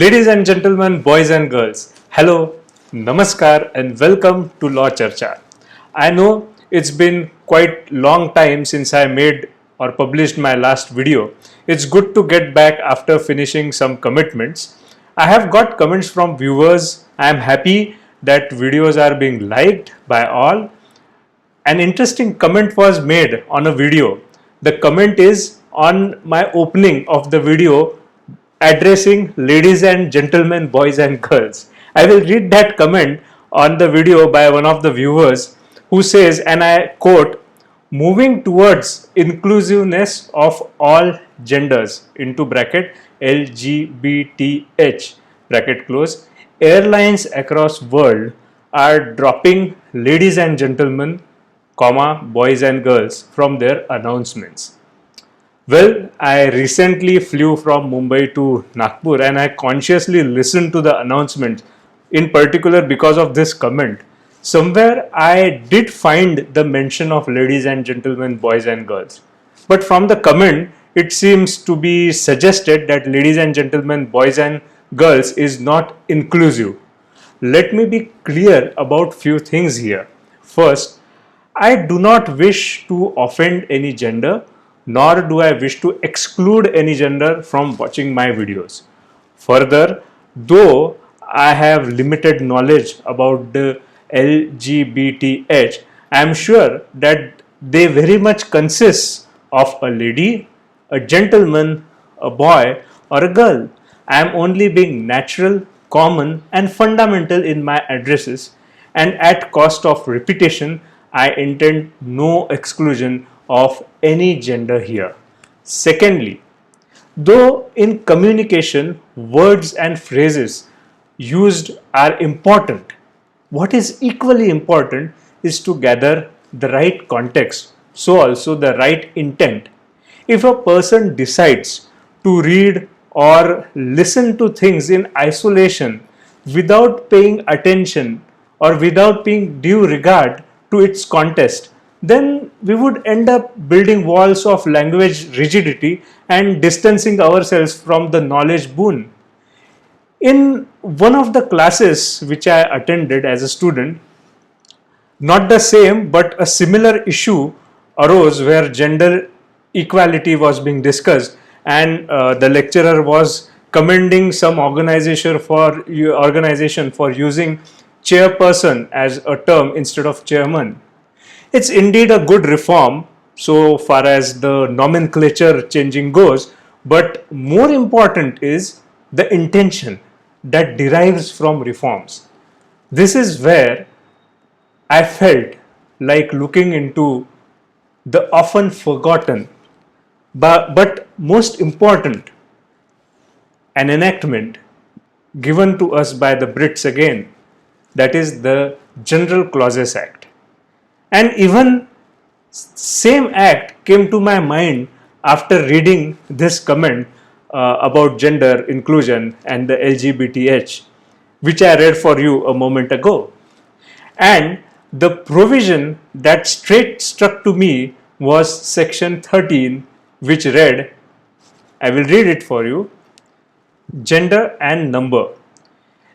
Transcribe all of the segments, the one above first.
Ladies and gentlemen, boys and girls, hello, namaskar and welcome to Law Charcha. I know it's been quite long time since I made or published my last video. It's good to get back after finishing some commitments. I have got comments from viewers. I am happy that videos are being liked by all. An interesting comment was made on a video. The comment is on my opening of the video addressing ladies and gentlemen, boys and girls. I will read that comment on the video by one of the viewers who says, and I quote, moving towards inclusiveness of all genders into bracket LGBTH bracket close, airlines across world are dropping ladies and gentlemen, comma, boys and girls from their announcements. Well, I recently flew from Mumbai to Nagpur and I consciously listened to the announcement, in particular because of this comment. Somewhere I did find the mention of ladies and gentlemen, boys and girls. But from the comment, it seems to be suggested that ladies and gentlemen, boys and girls is not inclusive. Let me be clear about few things here. First, I do not wish to offend any gender, nor do I wish to exclude any gender from watching my videos. Further, though I have limited knowledge about the LGBTH, I am sure that they very much consist of a lady, a gentleman, a boy, or a girl. I am only being natural, common, and fundamental in my addresses, and at cost of repetition, I intend no exclusion of any gender here. Secondly, though in communication words and phrases used are important, what is equally important is to gather the right context, so also the right intent. If a person decides to read or listen to things in isolation without paying attention or without paying due regard to its context, then we would end up building walls of language rigidity and distancing ourselves from the knowledge boon. In one of the classes which I attended as a student, not the same but a similar issue arose where gender equality was being discussed, and the lecturer was commending some organization for using chairperson as a term instead of chairman. It's indeed a good reform so far as the nomenclature changing goes, but more important is the intention that derives from reforms. This is where I felt like looking into the often forgotten but most important, an enactment given to us by the Brits again, that is the General Clauses Act. And even same act came to my mind after reading this comment about gender inclusion and the LGBTH, which I read for you a moment ago. And the provision that straight struck to me was section 13, which read, I will read it for you, gender and number.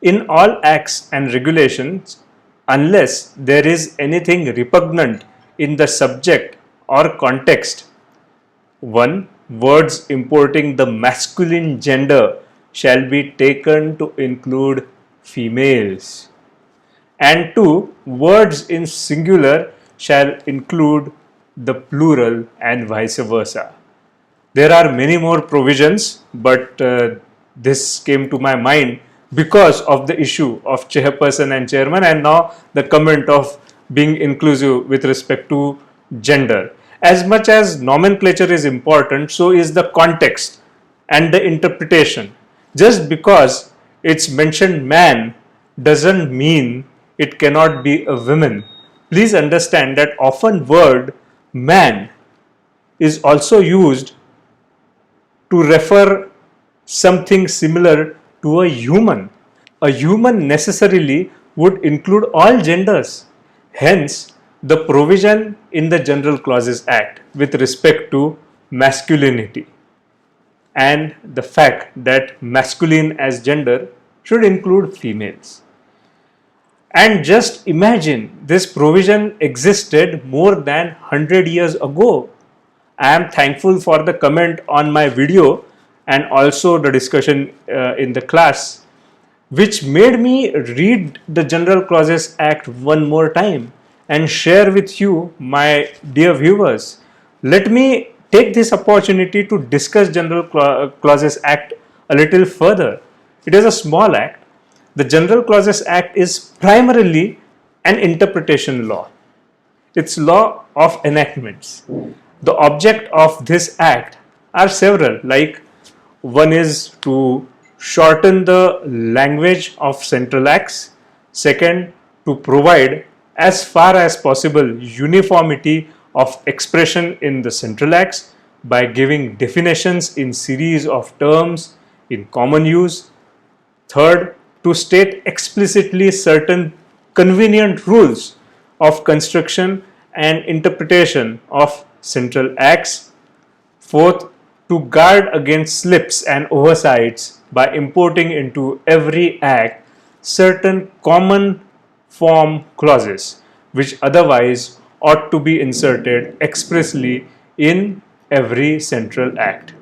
In all acts and regulations, unless there is anything repugnant in the subject or context, 1. Words importing the masculine gender shall be taken to include females, and 2. Words in singular shall include the plural and vice versa. There are many more provisions, but this came to my mind because of the issue of chairperson and chairman, and now the comment of being inclusive with respect to gender. As much as nomenclature is important, so is the context and the interpretation. Just because it's mentioned man doesn't mean it cannot be a woman. Please understand that often word man is also used to refer something similar to a human. A human necessarily would include all genders. Hence, the provision in the General Clauses Act with respect to masculinity. and the fact that masculine as gender should include females. And just imagine, this provision existed more than 100 years ago. I am thankful for the comment on my video and also the discussion in the class, which made me read the General Clauses Act one more time and share with you, my dear viewers. Let me take this opportunity to discuss General Clauses Act a little further. It is a small act. The General Clauses Act is primarily an interpretation law. It's law of enactments. The object of this act are several, like one is to shorten the language of central acts, second to provide as far as possible uniformity of expression in the central acts by giving definitions in series of terms in common use, third to state explicitly certain convenient rules of construction and interpretation of central acts, fourth to guard against slips and oversights by importing into every act certain common form clauses which otherwise ought to be inserted expressly in every central act.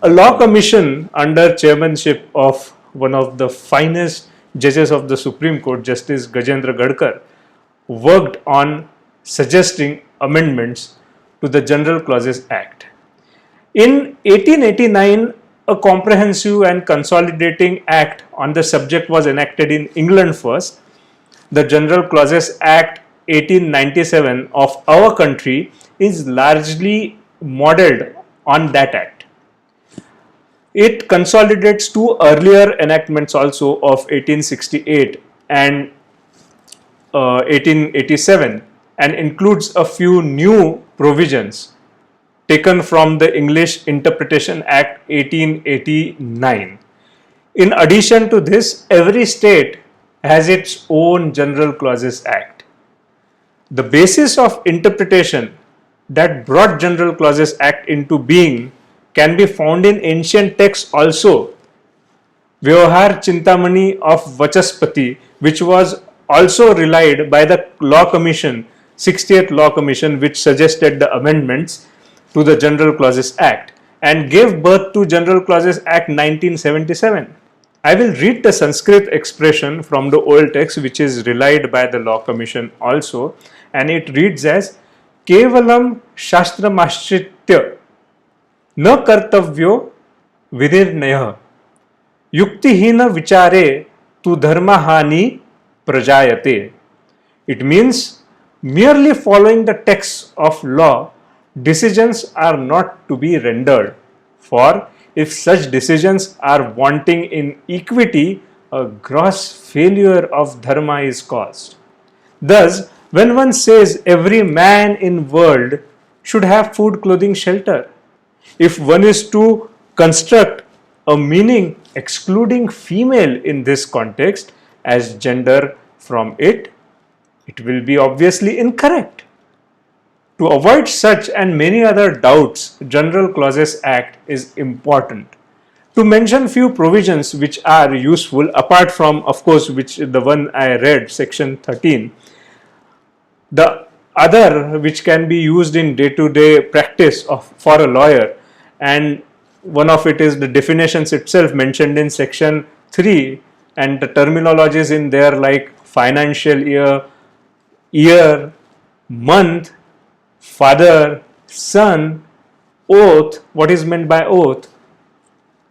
A law commission under chairmanship of one of the finest judges of the Supreme Court, Justice Gajendra Gadkar, worked on suggesting amendments to the General Clauses Act. In 1889, a comprehensive and consolidating act on the subject was enacted in England first. The General Clauses Act 1897 of our country is largely modeled on that act. It consolidates two earlier enactments also of 1868 and 1887 and includes a few new provisions taken from the English Interpretation Act 1889. In addition to this, every state has its own General Clauses Act. The basis of interpretation that brought General Clauses Act into being can be found in ancient texts also. Vyavahar Chintamani of Vachaspati, which was also relied by the Law Commission, 60th Law Commission, which suggested the amendments to the General Clauses Act and gave birth to General Clauses Act 1977. I will read the Sanskrit expression from the old text, which is relied by the Law Commission also, and it reads as Kevalam Shastramashtritya न कर्तव्यो विनिर्णयः युक्तिहीन विचारे तु धर्महानि प्रजायते. It means merely following the text of law, decisions are not to be rendered, for if such decisions are wanting in equity, a gross failure of dharma is caused. Thus, when one says every man in world should have food, clothing, shelter, if one is to construct a meaning excluding female in this context as gender from it, it will be obviously incorrect. To avoid such and many other doubts, General Clauses Act is important. To mention few provisions which are useful, apart from, of course, which the one I read, section 13, the other which can be used in day-to-day practice for a lawyer, and one of it is the definitions itself mentioned in section 3 and the terminologies in there like financial year, month, father, son, oath, what is meant by oath,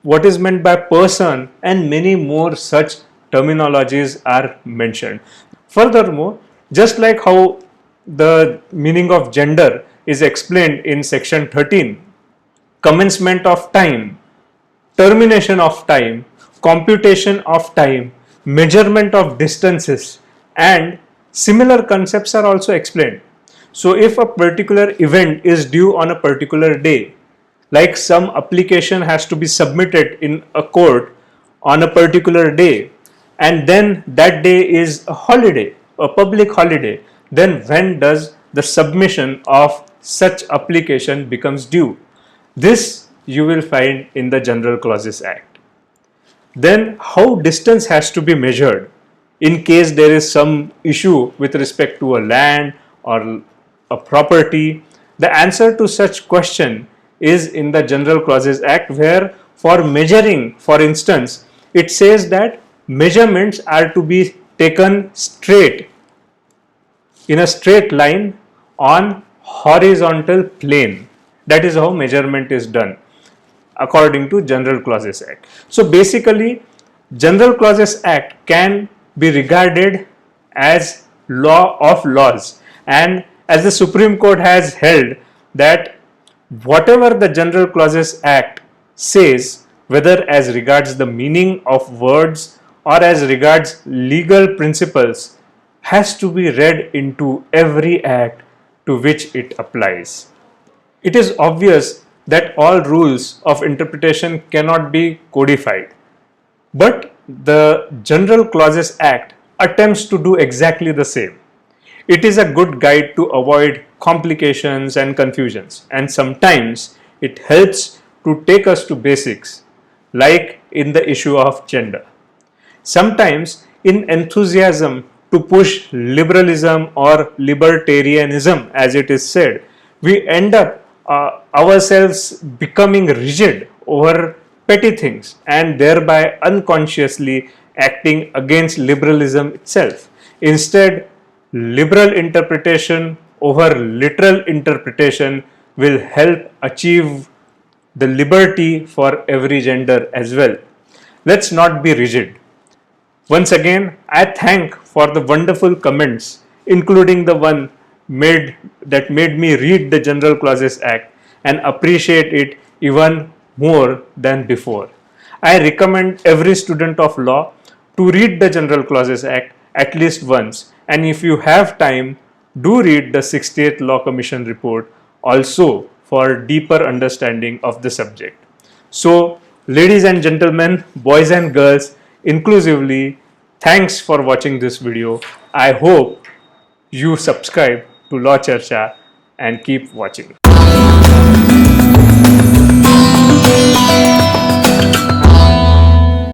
what is meant by person, and many more such terminologies are mentioned. Furthermore, just like how the meaning of gender is explained in section 13, commencement of time, termination of time, computation of time, measurement of distances, and similar concepts are also explained. So if a particular event is due on a particular day, like some application has to be submitted in a court on a particular day, and then that day is a holiday, a public holiday, then when does the submission of such application becomes due? This you will find in the General Clauses Act. Then how distance has to be measured in case there is some issue with respect to a land or a property. The answer to such question is in the General Clauses Act, where for measuring, for instance, it says that measurements are to be taken straight, in a straight line on horizontal plane. That is how measurement is done according to General Clauses Act. So basically, General Clauses Act can be regarded as law of laws, and as the Supreme Court has held that whatever the General Clauses Act says, whether as regards the meaning of words or as regards legal principles, has to be read into every act to which it applies. It is obvious that all rules of interpretation cannot be codified, but the General Clauses Act attempts to do exactly the same. It is a good guide to avoid complications and confusions, and sometimes it helps to take us to basics, like in the issue of gender. Sometimes, in enthusiasm to push liberalism or libertarianism, as it is said, we end up ourselves becoming rigid over petty things and thereby unconsciously acting against liberalism itself. Instead, liberal interpretation over literal interpretation will help achieve the liberty for every gender as well. Let's not be rigid. Once again, I thank for the wonderful comments, including the one that made me read the General Clauses Act and appreciate it even more than before. I recommend every student of law to read the General Clauses Act at least once, and if you have time, do read the 68th Law Commission report also for deeper understanding of the subject. So, ladies and gentlemen, boys and girls, inclusively, thanks for watching this video. I hope you subscribe to Law Charcha and keep watching.